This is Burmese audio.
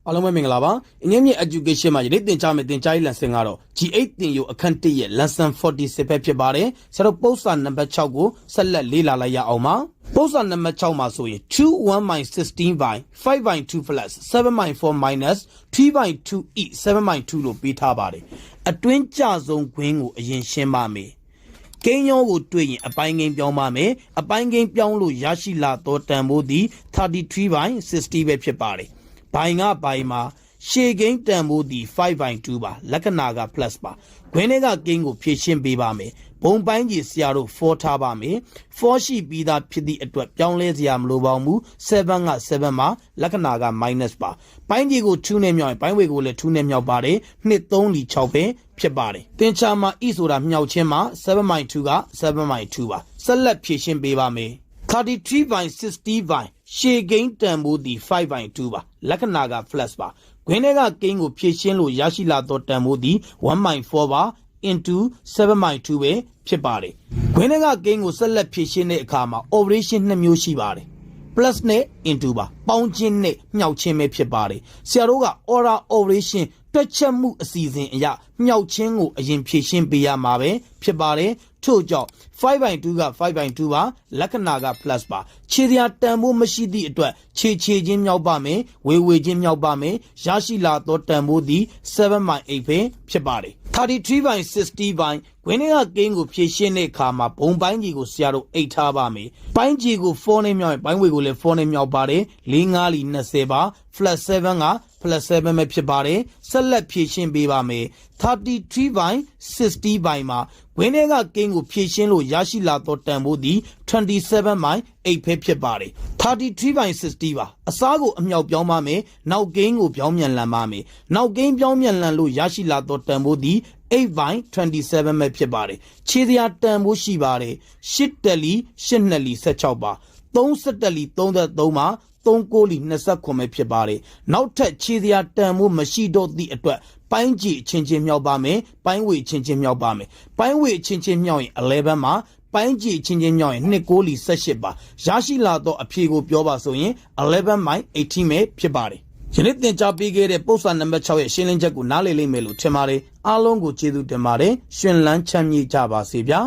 အားလုံးပဲမင်္ဂလာပါအငြင်းမြင့် education မှာယနေ့သင်ကြားမယ့်သင်ကြားရေး lesson ကတော့ G8 သင်ယူအခန်း1ရဲ့ lesson 46ပဲဖြစ်ပါတယ်ဆရာတို့ပုဒ်စာနံပါတ်6ကိုဆက်လက်လေ့လာလိုက်ရအောင်ပါပုဒ်စာနံပါတ်6မှာဆိုရင် 2 1 by 16 by 5 by 2 plus 7 by 4 minus 3 by 2 e 7 by 2လို့ပေးထားပါတယ်အတွင်းကျဆုံးခွင်းကိုအရင်ရှင်းပါမယ်ကိန်းရောကိုတွေ့ရင်အပိုင်းကိန်းပြောင်းပါမယ်အပိုင်းကိန်းပြောင်းလို့ရရှိလာသောတန်ဖိုးသည်33 by 60ပဲဖြစ်ပါတယ်ဘိုင်ကဘိုင်မှာရှေ့ကိန်းတန်ဖိုးသည်5 by 2ပါလက္ခဏာက plus ပါခွင်းထဲကကိန်းကိုဖြည့်ရှင်းပေးပါမယ်ဘုံပိုင်းကြီးဆရာတို့4ထားပါမယ်4ရှိပြီးသားဖြစ်သည့်အတွက်ပြောင်းလဲစရာမလိုပါဘူး7က7မှာလက္ခဏာက minus ပါပိုင်းကြီးကို2နဲ့မြောက်ရင်ပိုင်းဝေကိုလည်း2နဲ့မြောက်ပါတယ်2 3 6ပဲဖြစ်ပါတယ်သင်္ချာမှာ e ဆိုတာမြောက်ခြင်းမှာ7 by 2က7 by 2ပါဆက်လက်ဖြည့်ရှင်းပေးပါမယ်33 by 60 by ရှေ့ကိန်းတန်ဖိုးသည်5 by 2ပါလက္ခဏာက plus ပါခွင်းထဲကကိန်းကိုဖြည့်ရှင်းလို့ရရှိလာသောတန်ဖိုးသည်1 by 4ပါ into 7 by 2ပဲဖြစ်ပါတယ်ခွင်းထဲကကိန်းကိုဆက်လက်ဖြည့်ရှင်းတဲ့အခါမှာ operation 2မျိုးရှိပါတယ် plus နဲ့ into ပါပေါင်းခြင်းနဲ့မြှောက်ခြင်းပဲဖြစ်ပါတယ်ဆရာတို့က order operation တွက်ချက်မှုအစီအစဉ်အရမြှောက်ခြင်းကိုအရင်ဖြည့်ရှင်းပေးရမှာပဲဖြစ်ပါတယ်ထို့ကြောင့်5 by 2က5 by 2ပါလက္ခဏာက plus ပါခြေစရာတန်ဖိုးမရှိသည့်အတွက်ခြေချင်းမြောက်ပါမယ်ဝေချင်းမြောက်ပါမယ်ရရှိလာသောတန်ဖိုးသည်7 by 8ပဲဖြစ်ပါတယ်33 by 60 by ခွင်းထဲကကိန်းကိုဖြည့်ရှင်းတဲ့အခါမှာဘုံပိုင်းကြီးကိုဆရာတို့8ထားပါမယ်ပိုင်းကြီးကို4နဲ့မြောက်ရင်ပိုင်းဝေကိုလည်း4နဲ့မြောက်ပါတယ်4 5လီ20ပါ plus 7က plus 7ပဲဖြစ်ပါတယ်ဆက်လက်ဖြည့်ရှင်းပေးပါမယ်33 by 60 by မှာခွင်းထဲကကိန်းကိုဖြည့်ရှင်းလို့ရရှိလာသောတန်ဖိုးသည်27 by 8ပဲဖြစ်ပါတယ်33 by 60ပါအစားကိုအမြောက်ပြောင်းပါမယ်နောက်ကိန်းကိုပြောင်းမြန်လှန်ပါမယ်နောက်ကိန်းပြောင်းမြန်လှန်လို့ရရှိလာသောတန်ဖိုးသည်8 by 27ပဲဖြစ်ပါတယ်ခြေစရာတန်ဖိုးရှိပါတယ်8တက်လီ8နှစ်လီ16ပါ3တက်လီ33ပါ3 9လီ29ပဲဖြစ်ပါတယ်နောက်ထပ်ခြေစရာတန်ဖိုးမရှိတော့သည့်အတွက်ပိုင်းကြည့်ချင်းမြောက်ပါမယ်ပိုင်းဝေချင်းမြောက်ပါမယ်ပိုင်းဝေချင်းမြောက်ရင်11မှာပိုင်းကြည့်ချင်းမြောက်ရင်2 9လီ18ပါရရှိလာတော့အဖြေကိုပြောပါဆိုရင်11 by 18ပဲဖြစ်ပါတယ်ယနေ့သင်ကြားပေးခဲ့တဲ့ပုဒ်စာနံပါတ်6ရဲ့ရှင်းလင်းချက်ကိုနားလည်လိမ့်မယ်လို့ထင်ပါတယ်အားလုံးကိုကျေးဇူးတင်ပါတယ်ရှင်လန်းချမ်းမြေ့ကြပါစေဗျာ